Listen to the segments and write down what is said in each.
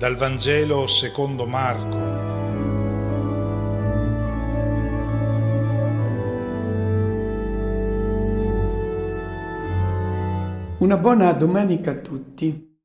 Dal Vangelo secondo Marco. Una buona domenica a tutti.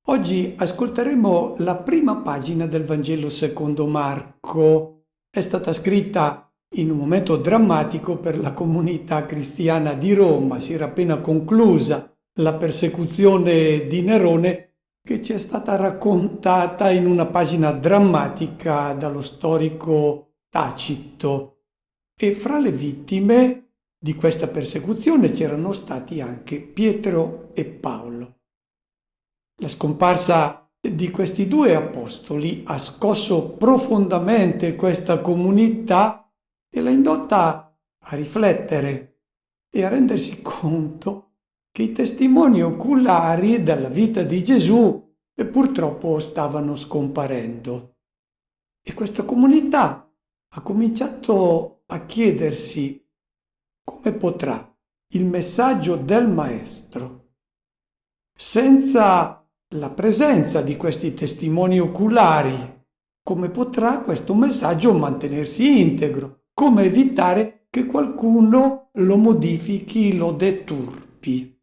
Oggi ascolteremo la prima pagina del Vangelo secondo Marco. È stata scritta in un momento drammatico per la comunità cristiana di Roma. Si era appena conclusa la persecuzione di Nerone, che ci è stata raccontata in una pagina drammatica dallo storico Tacito. E fra le vittime di questa persecuzione c'erano stati anche Pietro e Paolo. La scomparsa di questi due apostoli ha scosso profondamente questa comunità e l'ha indotta a riflettere e a rendersi conto che i testimoni oculari della vita di Gesù purtroppo stavano scomparendo. E questa comunità ha cominciato a chiedersi: come potrà il messaggio del Maestro, senza la presenza di questi testimoni oculari, come potrà questo messaggio mantenersi integro? Come evitare che qualcuno lo modifichi, lo deturpi?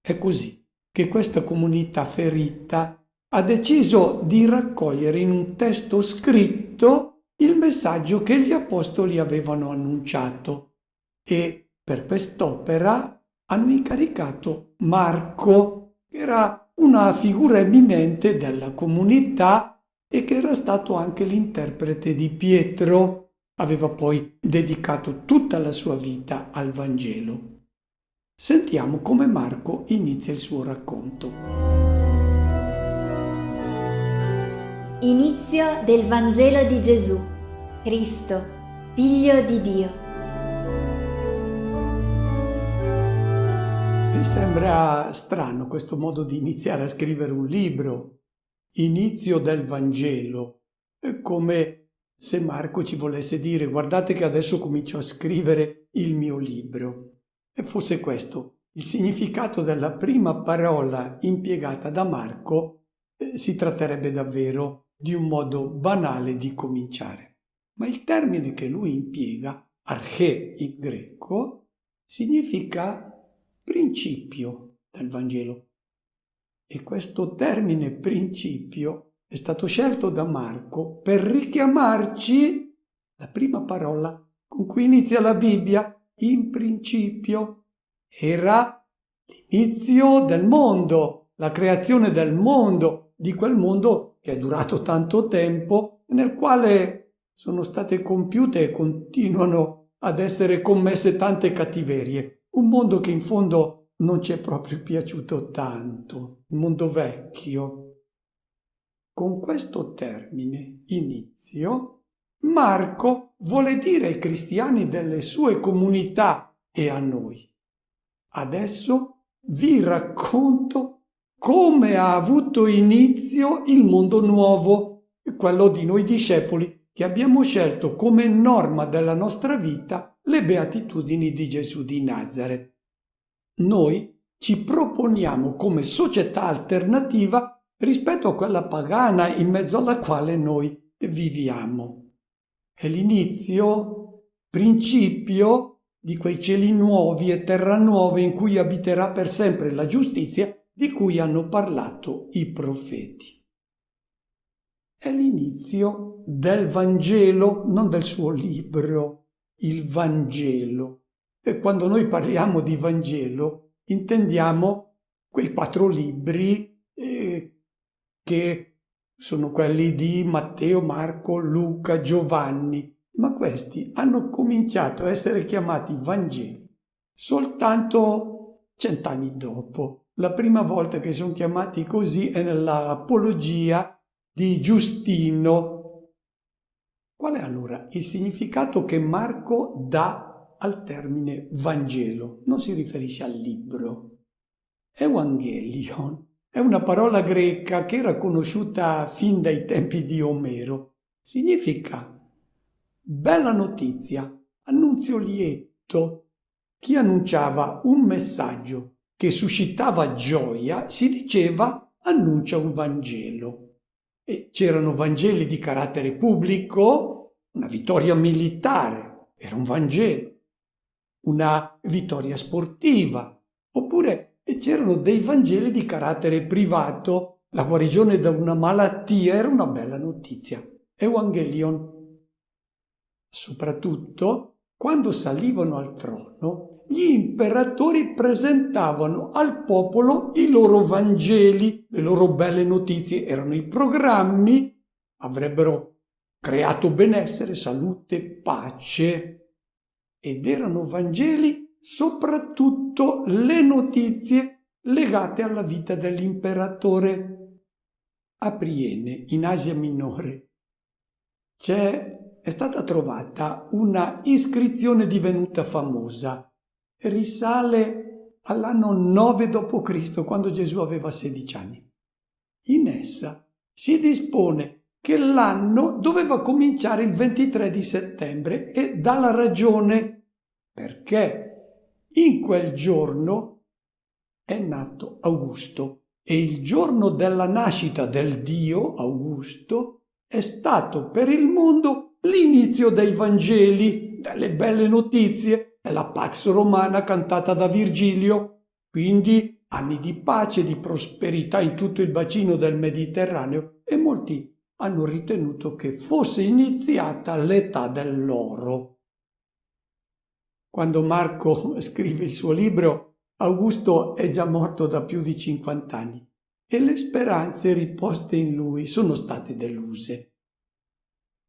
È così che questa comunità ferita ha deciso di raccogliere in un testo scritto il messaggio che gli apostoli avevano annunciato. E per quest'opera hanno incaricato Marco, che era una figura eminente della comunità e che era stato anche l'interprete di Pietro. Aveva poi dedicato tutta la sua vita al Vangelo. Sentiamo come Marco inizia il suo racconto. Inizio del Vangelo di Gesù, Cristo, Figlio di Dio. Mi sembra strano questo modo di iniziare a scrivere un libro. Inizio del Vangelo. È come se Marco ci volesse dire: guardate che adesso comincio a scrivere il mio libro. E fosse questo il significato della prima parola impiegata da Marco, si tratterebbe davvero di un modo banale di cominciare. Ma il termine che lui impiega, arché in greco, significa principio del Vangelo. E questo termine principio è stato scelto da Marco per richiamarci la prima parola con cui inizia la Bibbia. In principio era l'inizio del mondo, la creazione del mondo, di quel mondo che è durato tanto tempo, nel quale sono state compiute e continuano ad essere commesse tante cattiverie. Un mondo che in fondo non ci è proprio piaciuto tanto, un mondo vecchio. Con questo termine, inizio, Marco vuole dire ai cristiani delle sue comunità e a noi: adesso vi racconto come ha avuto inizio il mondo nuovo, quello di noi discepoli che abbiamo scelto come norma della nostra vita le beatitudini di Gesù di Nazaret. Noi ci proponiamo come società alternativa rispetto a quella pagana in mezzo alla quale noi viviamo. È l'inizio, principio di quei cieli nuovi e terra nuova in cui abiterà per sempre la giustizia di cui hanno parlato i profeti. È l'inizio del Vangelo, non del suo libro, il Vangelo. E quando noi parliamo di Vangelo intendiamo quei 4 libri che sono quelli di Matteo, Marco, Luca, Giovanni, ma questi hanno cominciato a essere chiamati Vangeli soltanto 100 anni dopo. La prima volta che sono chiamati così è nella Apologia di Giustino. Qual è allora il significato che Marco dà al termine Vangelo? Non si riferisce al libro. Evangelion è una parola greca che era conosciuta fin dai tempi di Omero. Significa bella notizia, annunzio lieto. Chi annunciava un messaggio che suscitava gioia si diceva annuncia un Vangelo. E c'erano Vangeli di carattere pubblico, una vittoria militare, era un Vangelo, una vittoria sportiva, oppure c'erano dei Vangeli di carattere privato, la guarigione da una malattia era una bella notizia, Evangelion. Soprattutto, quando salivano al trono, gli imperatori presentavano al popolo i loro Vangeli, le loro belle notizie, erano i programmi, avrebbero creato benessere, salute, pace, ed erano Vangeli soprattutto le notizie legate alla vita dell'imperatore. A Priene, in Asia Minore, è stata trovata una iscrizione divenuta famosa. Risale all'anno 9 d.C., quando Gesù aveva 16 anni. In essa si dispone che l'anno doveva cominciare il 23 di settembre e dà la ragione perché in quel giorno è nato Augusto e il giorno della nascita del dio Augusto è stato per il mondo l'inizio dei Vangeli, delle belle notizie, della Pax Romana cantata da Virgilio, quindi anni di pace, di prosperità in tutto il bacino del Mediterraneo, e molti hanno ritenuto che fosse iniziata l'età dell'oro. Quando Marco scrive il suo libro, Augusto è già morto da più di 50 anni. E le speranze riposte in lui sono state deluse.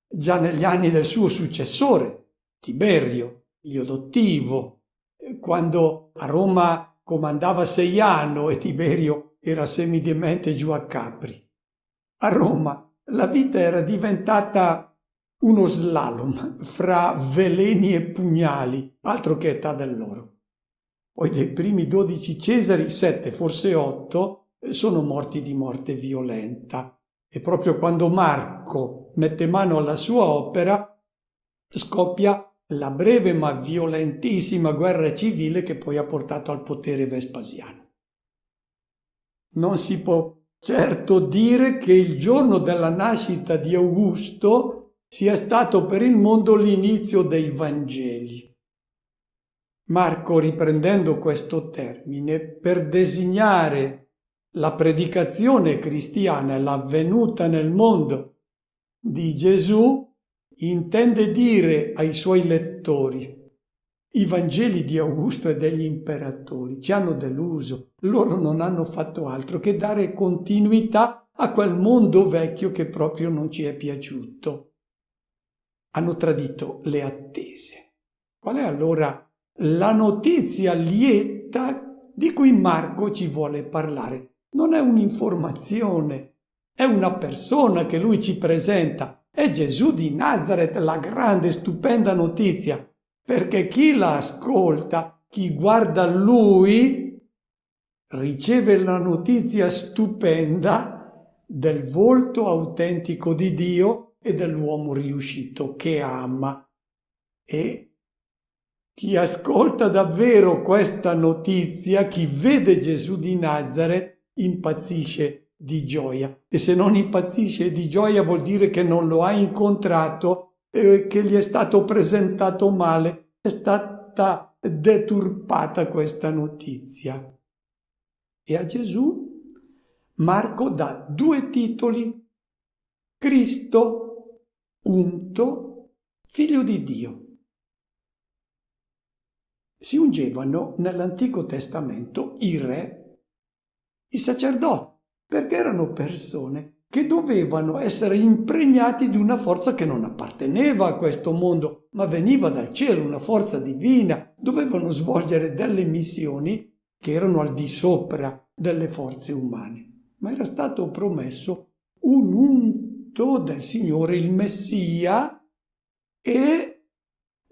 Già negli anni del suo successore, Tiberio, figlio adottivo, quando a Roma comandava Seiano e Tiberio era semidemente giù a Capri. A Roma la vita era diventata uno slalom fra veleni e pugnali, altro che età dell'oro. Poi dei primi 12 Cesari, 7, forse 8, sono morti di morte violenta. E proprio quando Marco mette mano alla sua opera scoppia la breve ma violentissima guerra civile che poi ha portato al potere Vespasiano. Non si può certo dire che il giorno della nascita di Augusto sia stato per il mondo l'inizio dei Vangeli. Marco, riprendendo questo termine, per designare la predicazione cristiana e la venuta nel mondo di Gesù, intende dire ai suoi lettori: i Vangeli di Augusto e degli imperatori ci hanno deluso, loro non hanno fatto altro che dare continuità a quel mondo vecchio che proprio non ci è piaciuto. Hanno tradito le attese. Qual è allora la notizia lieta di cui Marco ci vuole parlare? Non è un'informazione, è una persona che lui ci presenta. È Gesù di Nazaret, la grande, stupenda notizia, perché chi la ascolta, chi guarda lui, riceve la notizia stupenda del volto autentico di Dio e dell'uomo riuscito che ama. E chi ascolta davvero questa notizia, chi vede Gesù di Nazaret, impazzisce di gioia. E se non impazzisce di gioia vuol dire che non lo ha incontrato, che gli è stato presentato male, è stata deturpata questa notizia. E a Gesù Marco dà 2 titoli: Cristo, unto, figlio di Dio. Si ungevano nell'Antico Testamento i re, i sacerdoti, perché erano persone che dovevano essere impregnati di una forza che non apparteneva a questo mondo, ma veniva dal cielo, una forza divina. Dovevano svolgere delle missioni che erano al di sopra delle forze umane. Ma era stato promesso un unto del Signore, il Messia, e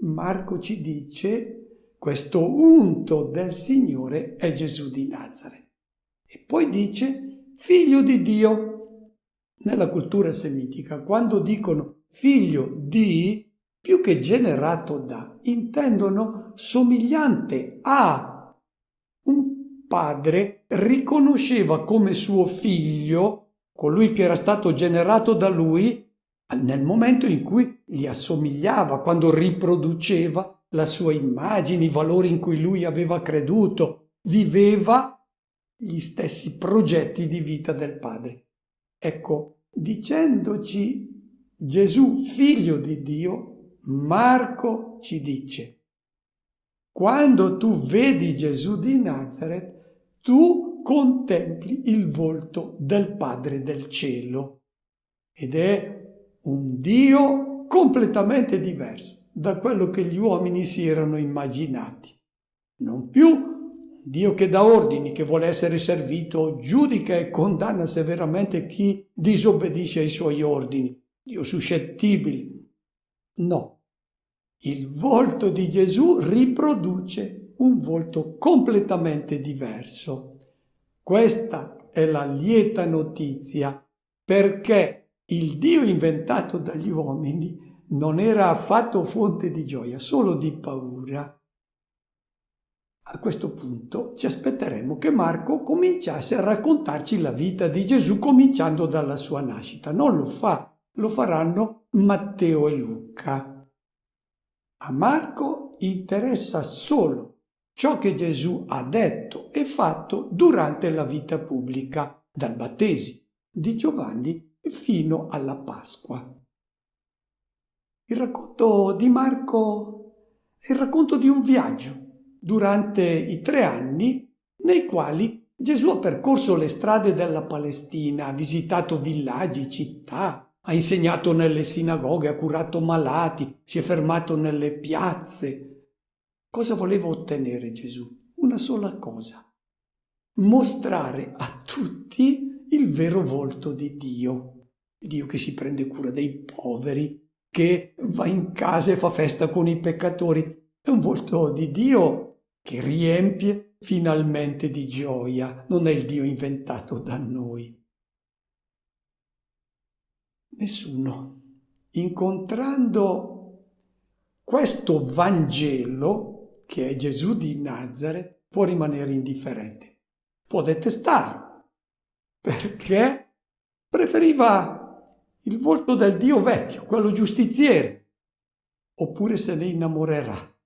Marco ci dice: questo unto del Signore è Gesù di Nazaret. E poi dice figlio di Dio. Nella cultura semitica, quando dicono figlio di, più che generato da, intendono somigliante a. Un padre riconosceva come suo figlio colui che era stato generato da lui nel momento in cui gli assomigliava, quando riproduceva la sua immagine, i valori in cui lui aveva creduto, viveva gli stessi progetti di vita del Padre. Ecco, dicendoci Gesù, figlio di Dio, Marco ci dice: quando tu vedi Gesù di Nazaret, tu contempli il volto del Padre del cielo, ed è un Dio completamente diverso da quello che gli uomini si erano immaginati. Non più un Dio che dà ordini, che vuole essere servito, giudica e condanna severamente chi disobbedisce ai suoi ordini. Dio suscettibile. No. Il volto di Gesù riproduce un volto completamente diverso. Questa è la lieta notizia, perché il Dio inventato dagli uomini non era affatto fonte di gioia, solo di paura. A questo punto ci aspetteremo che Marco cominciasse a raccontarci la vita di Gesù cominciando dalla sua nascita. Non lo fa, lo faranno Matteo e Luca. A Marco interessa solo ciò che Gesù ha detto e fatto durante la vita pubblica, dal battesimo di Giovanni fino alla Pasqua. Il racconto di Marco è il racconto di un viaggio durante i 3 anni nei quali Gesù ha percorso le strade della Palestina, ha visitato villaggi, città, ha insegnato nelle sinagoghe, ha curato malati, si è fermato nelle piazze. Cosa voleva ottenere Gesù? Una sola cosa: mostrare a tutti il vero volto di Dio. Dio che si prende cura dei poveri, che va in casa e fa festa con i peccatori. È un volto di Dio che riempie finalmente di gioia. Non è il Dio inventato da noi. Nessuno, incontrando questo Vangelo, che è Gesù di Nazaret, può rimanere indifferente. Può detestarlo, perché preferiva il volto del Dio vecchio, quello giustiziere, oppure se ne innamorerà.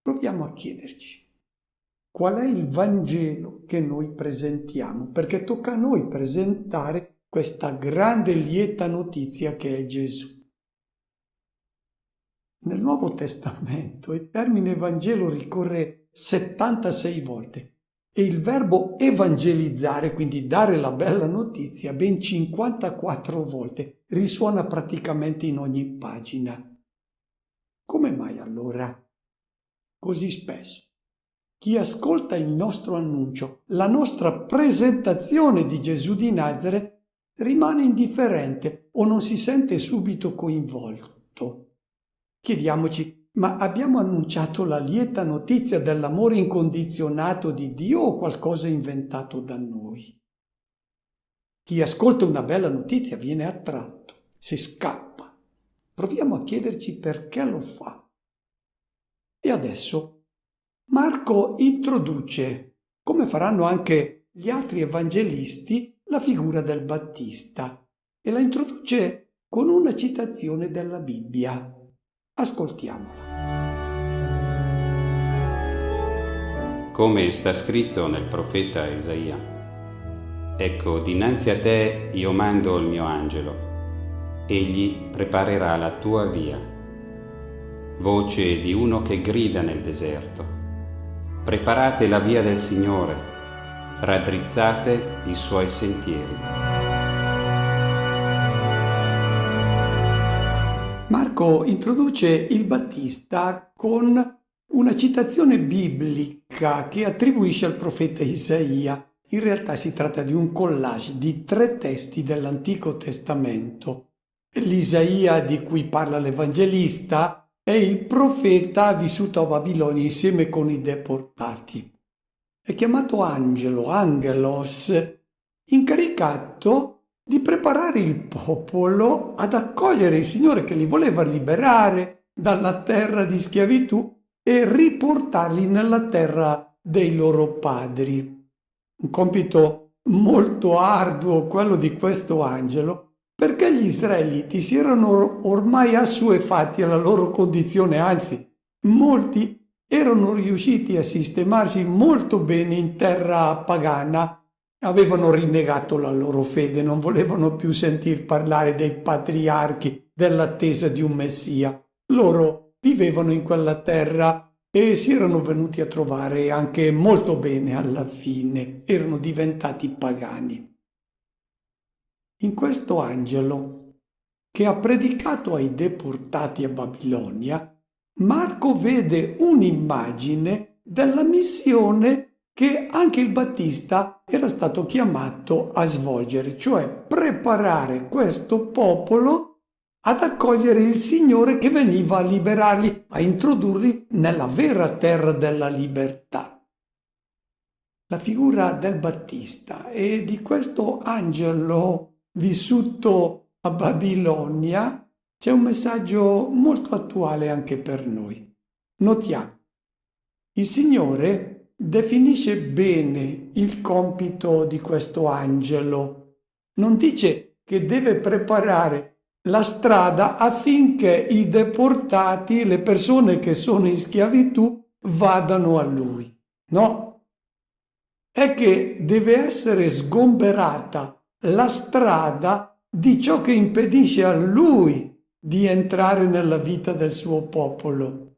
Proviamo a chiederci: qual è il Vangelo che noi presentiamo? Perché tocca a noi presentare questa grande lieta notizia che è Gesù. Nel Nuovo Testamento il termine Vangelo ricorre 76 volte. E il verbo evangelizzare, quindi dare la bella notizia, ben 54 volte, risuona praticamente in ogni pagina. Come mai allora così spesso chi ascolta il nostro annuncio, la nostra presentazione di Gesù di Nazaret, rimane indifferente o non si sente subito coinvolto? Chiediamoci: ma abbiamo annunciato la lieta notizia dell'amore incondizionato di Dio o qualcosa inventato da noi? Chi ascolta una bella notizia viene attratto, si scappa. Proviamo a chiederci perché lo fa. E adesso Marco introduce, come faranno anche gli altri evangelisti, la figura del Battista e la introduce con una citazione della Bibbia. Ascoltiamola. Come sta scritto nel profeta Isaia: ecco, dinanzi a te io mando il mio angelo, egli preparerà la tua via. Voce di uno che grida nel deserto: preparate la via del Signore, raddrizzate i suoi sentieri. Marco introduce il Battista con una citazione biblica che attribuisce al profeta Isaia. In realtà si tratta di un collage di 3 testi dell'Antico Testamento. L'Isaia di cui parla l'Evangelista è il profeta vissuto a Babilonia insieme con i deportati. È chiamato angelo, angelos, incaricato di preparare il popolo ad accogliere il Signore che li voleva liberare dalla terra di schiavitù e riportarli nella terra dei loro padri. Un compito molto arduo quello di questo angelo, perché gli israeliti si erano ormai assuefatti alla loro condizione, anzi, molti erano riusciti a sistemarsi molto bene in terra pagana, avevano rinnegato la loro fede, non volevano più sentir parlare dei patriarchi, dell'attesa di un Messia. Loro vivevano in quella terra e si erano venuti a trovare anche molto bene alla fine, erano diventati pagani. In questo angelo, che ha predicato ai deportati a Babilonia, Marco vede un'immagine della missione che anche il Battista era stato chiamato a svolgere, cioè preparare questo popolo ad accogliere il Signore che veniva a liberarli, a introdurli nella vera terra della libertà. La figura del Battista e di questo angelo vissuto a Babilonia c'è un messaggio molto attuale anche per noi. Notiamo, il Signore definisce bene il compito di questo angelo. Non dice che deve preparare la strada affinché i deportati, le persone che sono in schiavitù, vadano a lui. No, è che deve essere sgomberata la strada di ciò che impedisce a lui di entrare nella vita del suo popolo.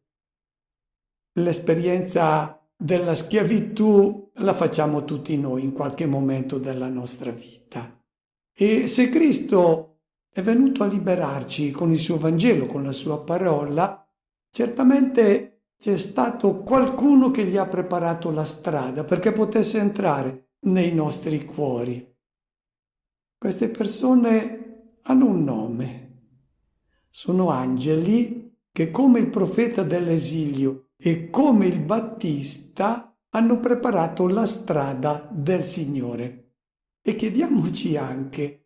L'esperienza della schiavitù la facciamo tutti noi in qualche momento della nostra vita. E se Cristo è venuto a liberarci con il suo Vangelo, con la sua parola, certamente c'è stato qualcuno che gli ha preparato la strada perché potesse entrare nei nostri cuori. Queste persone hanno un nome. Sono angeli che, come il profeta dell'esilio e come il Battista, hanno preparato la strada del Signore. E chiediamoci anche,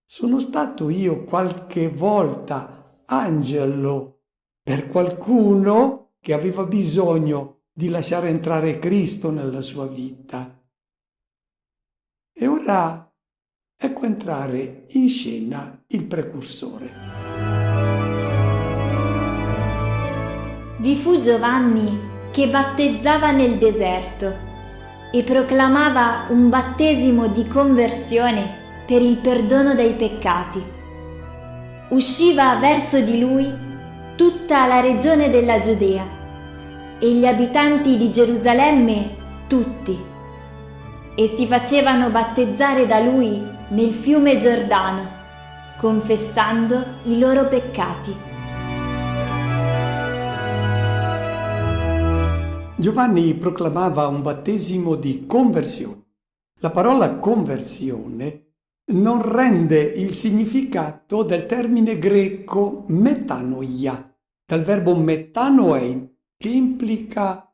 sono stato io qualche volta angelo per qualcuno che aveva bisogno di lasciare entrare Cristo nella sua vita? E ora ecco entrare in scena il precursore. Vi fu Giovanni che battezzava nel deserto e proclamava un battesimo di conversione per il perdono dei peccati. Usciva verso di lui tutta la regione della Giudea e gli abitanti di Gerusalemme tutti, e si facevano battezzare da lui nel fiume Giordano, confessando i loro peccati. Giovanni proclamava un battesimo di conversione. La parola conversione non rende il significato del termine greco metanoia, dal verbo metanoein, che implica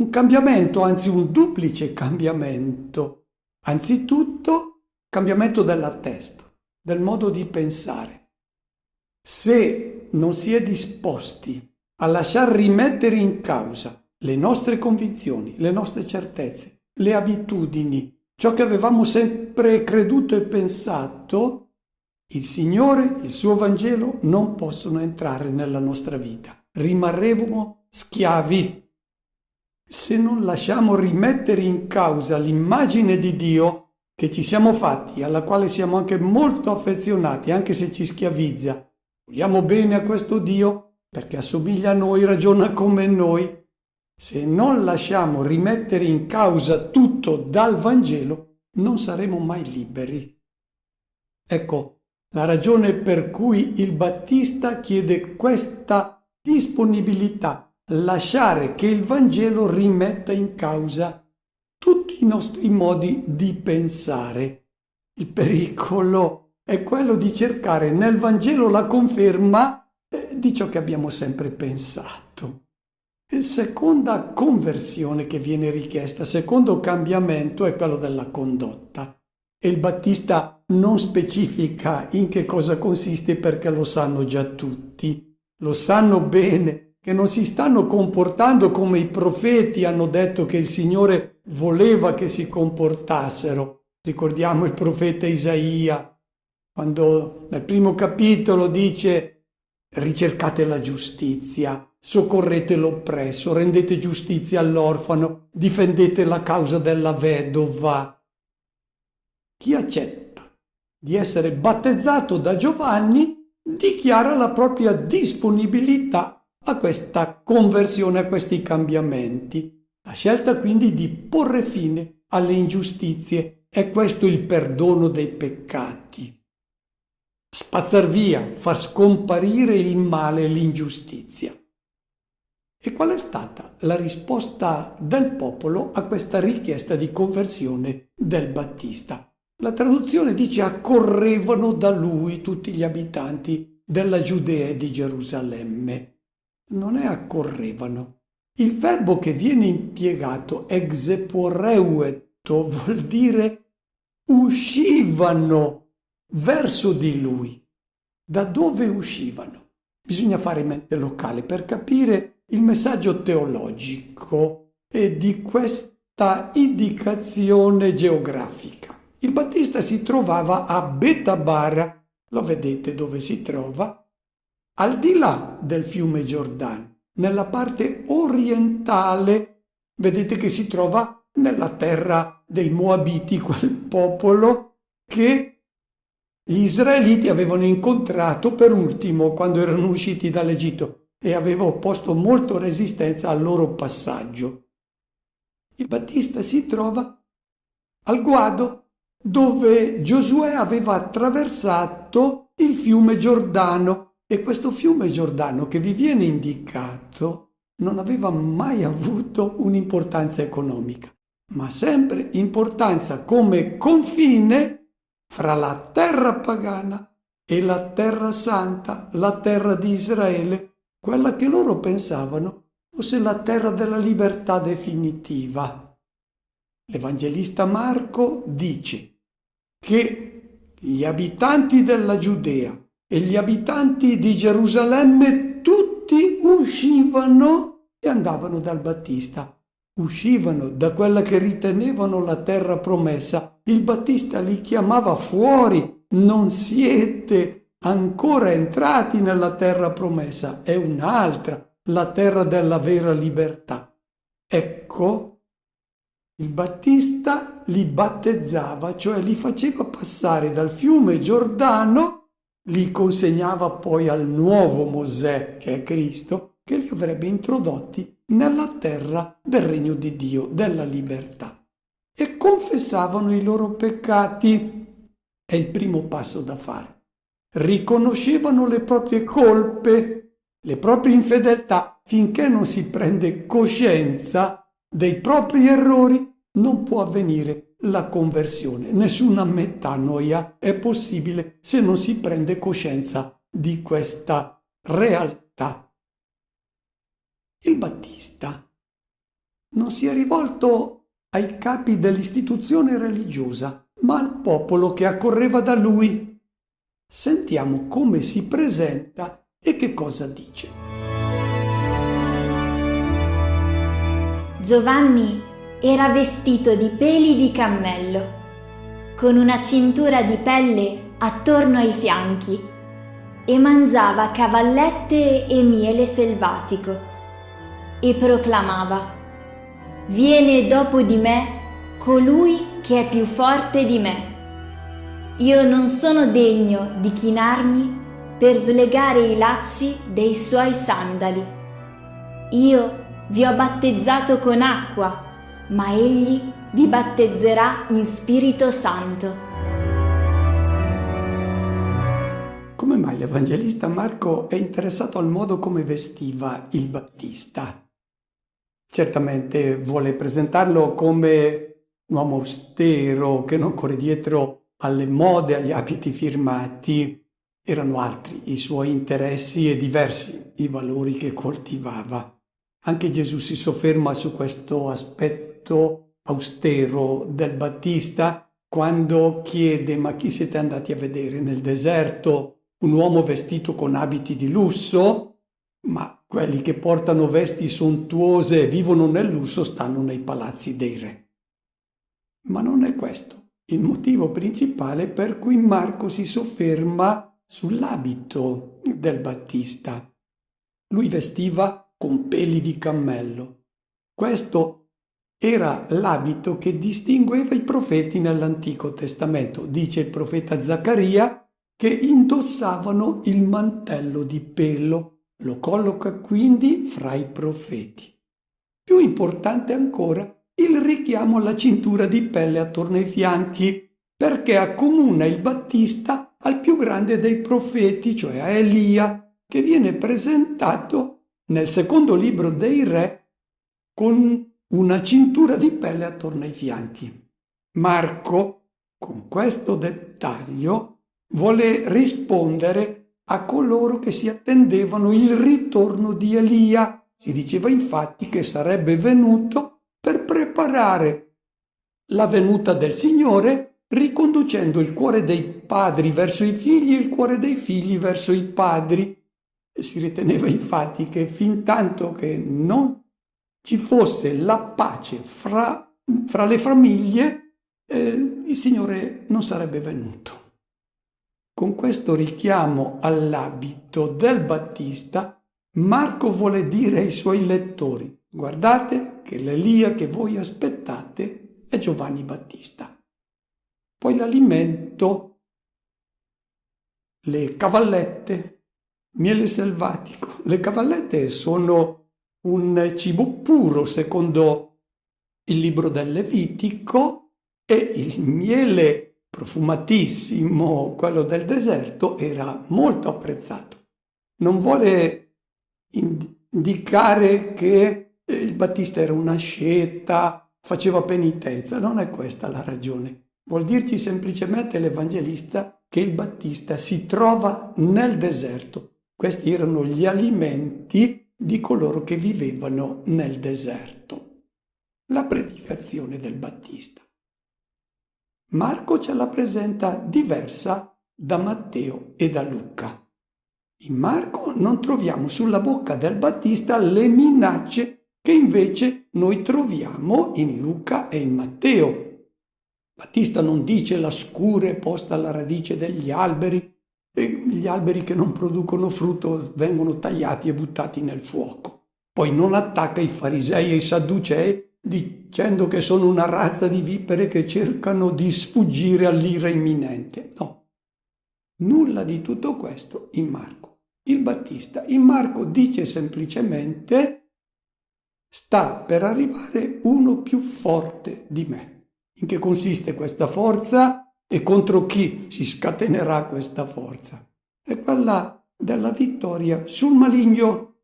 un cambiamento, anzi un duplice cambiamento. Anzitutto, cambiamento della testa, del modo di pensare. Se non si è disposti a lasciar rimettere in causa le nostre convinzioni, le nostre certezze, le abitudini, ciò che avevamo sempre creduto e pensato, il Signore, il suo Vangelo non possono entrare nella nostra vita. Rimarremo schiavi. Se non lasciamo rimettere in causa l'immagine di Dio che ci siamo fatti, alla quale siamo anche molto affezionati, anche se ci schiavizza, vogliamo bene a questo Dio perché assomiglia a noi, ragiona come noi. Se non lasciamo rimettere in causa tutto dal Vangelo, non saremo mai liberi. Ecco la ragione per cui il Battista chiede questa disponibilità, lasciare che il Vangelo rimetta in causa tutti i nostri modi di pensare. Il pericolo è quello di cercare nel Vangelo la conferma di ciò che abbiamo sempre pensato. Seconda conversione che viene richiesta, secondo cambiamento è quello della condotta. E il Battista non specifica in che cosa consiste perché lo sanno già tutti. Lo sanno bene che non si stanno comportando come i profeti hanno detto che il Signore voleva che si comportassero. Ricordiamo il profeta Isaia, quando nel primo capitolo dice: ricercate la giustizia, soccorrete l'oppresso, rendete giustizia all'orfano, difendete la causa della vedova. Chi accetta di essere battezzato da Giovanni dichiara la propria disponibilità a questa conversione, a questi cambiamenti. La scelta quindi di porre fine alle ingiustizie, è questo il perdono dei peccati. Spazzar via, far scomparire il male e l'ingiustizia. E qual è stata la risposta del popolo a questa richiesta di conversione del Battista? La traduzione dice: accorrevano da lui tutti gli abitanti della Giudea e di Gerusalemme. Non è accorrevano. Il verbo che viene impiegato, exeporeueto, vuol dire uscivano verso di lui. Da dove uscivano? Bisogna fare mente locale per capire il messaggio teologico e di questa indicazione geografica. Il Battista si trovava a Betabara, lo vedete dove si trova, al di là del fiume Giordano, nella parte orientale, vedete che si trova nella terra dei Moabiti, quel popolo che gli israeliti avevano incontrato per ultimo quando erano usciti dall'Egitto e aveva opposto molto resistenza al loro passaggio. Il Battista si trova al guado dove Giosuè aveva attraversato il fiume Giordano, e questo fiume Giordano che vi viene indicato non aveva mai avuto un'importanza economica, ma sempre importanza come confine fra la terra pagana e la terra santa, la terra di Israele, quella che loro pensavano fosse la terra della libertà definitiva. L'Evangelista Marco dice che gli abitanti della Giudea e gli abitanti di Gerusalemme tutti uscivano e andavano dal Battista, uscivano da quella che ritenevano la terra promessa. Il Battista li chiamava fuori: non siete ancora entrati nella terra promessa, è un'altra, la terra della vera libertà. Ecco, il Battista li battezzava, cioè li faceva passare dal fiume Giordano, li consegnava poi al nuovo Mosè, che è Cristo, che li avrebbe introdotti nella terra del regno di Dio, della libertà. E confessavano i loro peccati. È il primo passo da fare. Riconoscevano le proprie colpe, le proprie infedeltà. Finché non si prende coscienza dei propri errori, non può avvenire la conversione. Nessuna metanoia è possibile se non si prende coscienza di questa realtà. Il Battista non si è rivolto ai capi dell'istituzione religiosa, ma al popolo che accorreva da lui. Sentiamo come si presenta e che cosa dice. Giovanni era vestito di peli di cammello, con una cintura di pelle attorno ai fianchi, e mangiava cavallette e miele selvatico, e proclamava: «Viene dopo di me colui che è più forte di me. Io non sono degno di chinarmi per slegare i lacci dei suoi sandali. Io vi ho battezzato con acqua, ma egli vi battezzerà in Spirito Santo». Come mai l'Evangelista Marco è interessato al modo come vestiva il Battista? Certamente vuole presentarlo come un uomo austero che non corre dietro alle mode, agli abiti firmati. Erano altri i suoi interessi e diversi i valori che coltivava. Anche Gesù si sofferma su questo aspetto austero del Battista quando chiede: ma chi siete andati a vedere nel deserto? Un uomo vestito con abiti di lusso? Ma quelli che portano vesti sontuose e vivono nel lusso stanno nei palazzi dei re. Ma non è questo il motivo principale per cui Marco si sofferma sull'abito del Battista. Lui vestiva con peli di cammello. Questo era l'abito che distingueva i profeti nell'Antico Testamento. Dice il profeta Zaccaria che indossavano il mantello di pelo. Lo colloca quindi fra i profeti. Più importante ancora il richiamo alla cintura di pelle attorno ai fianchi, perché accomuna il Battista al più grande dei profeti, cioè a Elia, che viene presentato nel secondo libro dei Re con una cintura di pelle attorno ai fianchi. Marco, con questo dettaglio, vuole rispondere a coloro che si attendevano il ritorno di Elia. Si diceva infatti che sarebbe venuto per preparare la venuta del Signore, riconducendo il cuore dei padri verso i figli e il cuore dei figli verso i padri. E si riteneva infatti che fin tanto che non ci fosse la pace fra le famiglie, il Signore non sarebbe venuto. Con questo richiamo all'abito del Battista, Marco vuole dire ai suoi lettori: guardate che l'Elia che voi aspettate è Giovanni Battista. Poi l'alimento, le cavallette, miele selvatico. Le cavallette sono un cibo puro secondo il libro del Levitico, e il miele profumatissimo, quello del deserto, era molto apprezzato. Non vuole indicare che il Battista era una asceta, faceva penitenza, non è questa la ragione. Vuol dirci semplicemente l'Evangelista che il Battista si trova nel deserto. Questi erano gli alimenti di coloro che vivevano nel deserto. La predicazione del Battista. Marco ce la presenta diversa da Matteo e da Luca. In Marco non troviamo sulla bocca del Battista le minacce che invece noi troviamo in Luca e in Matteo. Battista non dice la scure è posta alla radice degli alberi, e gli alberi che non producono frutto vengono tagliati e buttati nel fuoco. Poi non attacca i farisei e i sadducei dicendo che sono una razza di vipere che cercano di sfuggire all'ira imminente. No, nulla di tutto questo in Marco. Il Battista in Marco dice semplicemente: sta per arrivare uno più forte di me. In che consiste questa forza? E contro chi si scatenerà questa forza? È quella della vittoria sul maligno,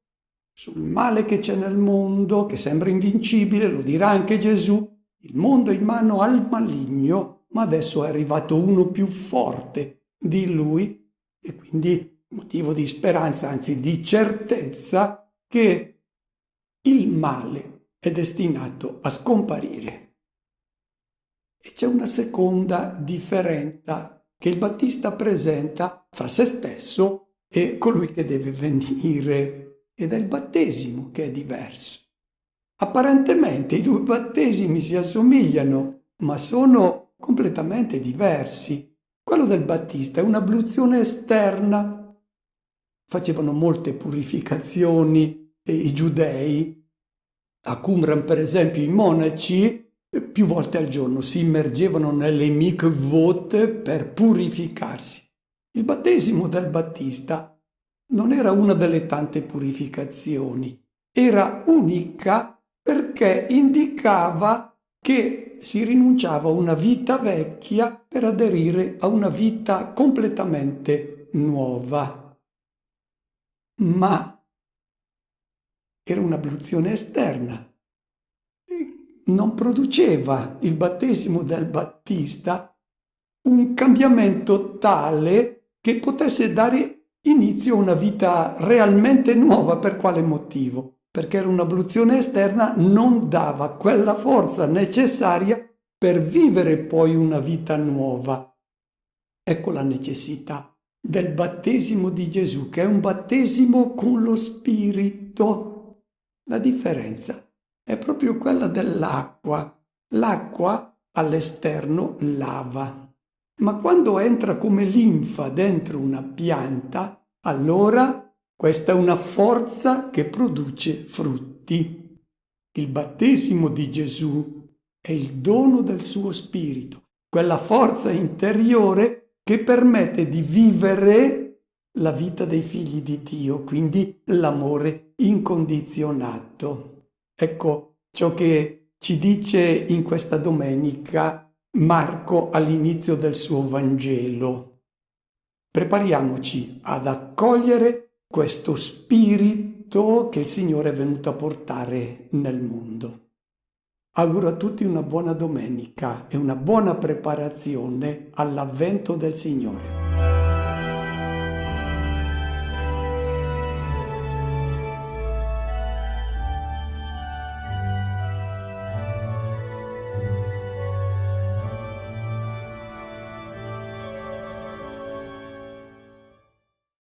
sul male che c'è nel mondo, che sembra invincibile, lo dirà anche Gesù. Il mondo è in mano al maligno, ma adesso è arrivato uno più forte di lui, e quindi motivo di speranza, anzi di certezza, che il male è destinato a scomparire. E c'è una seconda differenza che il Battista presenta fra se stesso e colui che deve venire, ed è il battesimo che è diverso. Apparentemente i due battesimi si assomigliano, ma sono completamente diversi. Quello del Battista è un'abluzione esterna. Facevano molte purificazioni i giudei. A Qumran, per esempio, i monaci più volte al giorno si immergevano nelle mikvot per purificarsi. Il battesimo del Battista non era una delle tante purificazioni, era unica perché indicava che si rinunciava a una vita vecchia per aderire a una vita completamente nuova. Ma era un'abluzione esterna. Non produceva il battesimo del Battista un cambiamento tale che potesse dare inizio a una vita realmente nuova. Per quale motivo? Perché era un'abluzione esterna, non dava quella forza necessaria per vivere poi una vita nuova. Ecco la necessità del battesimo di Gesù, che è un battesimo con lo Spirito. La differenza è proprio quella dell'acqua. L'acqua all'esterno lava. Ma quando entra come linfa dentro una pianta, allora questa è una forza che produce frutti. Il battesimo di Gesù è il dono del suo spirito, quella forza interiore che permette di vivere la vita dei figli di Dio, quindi l'amore incondizionato. Ecco ciò che ci dice in questa domenica Marco all'inizio del suo Vangelo. Prepariamoci ad accogliere questo spirito che il Signore è venuto a portare nel mondo. Auguro a tutti una buona domenica e una buona preparazione all'avvento del Signore.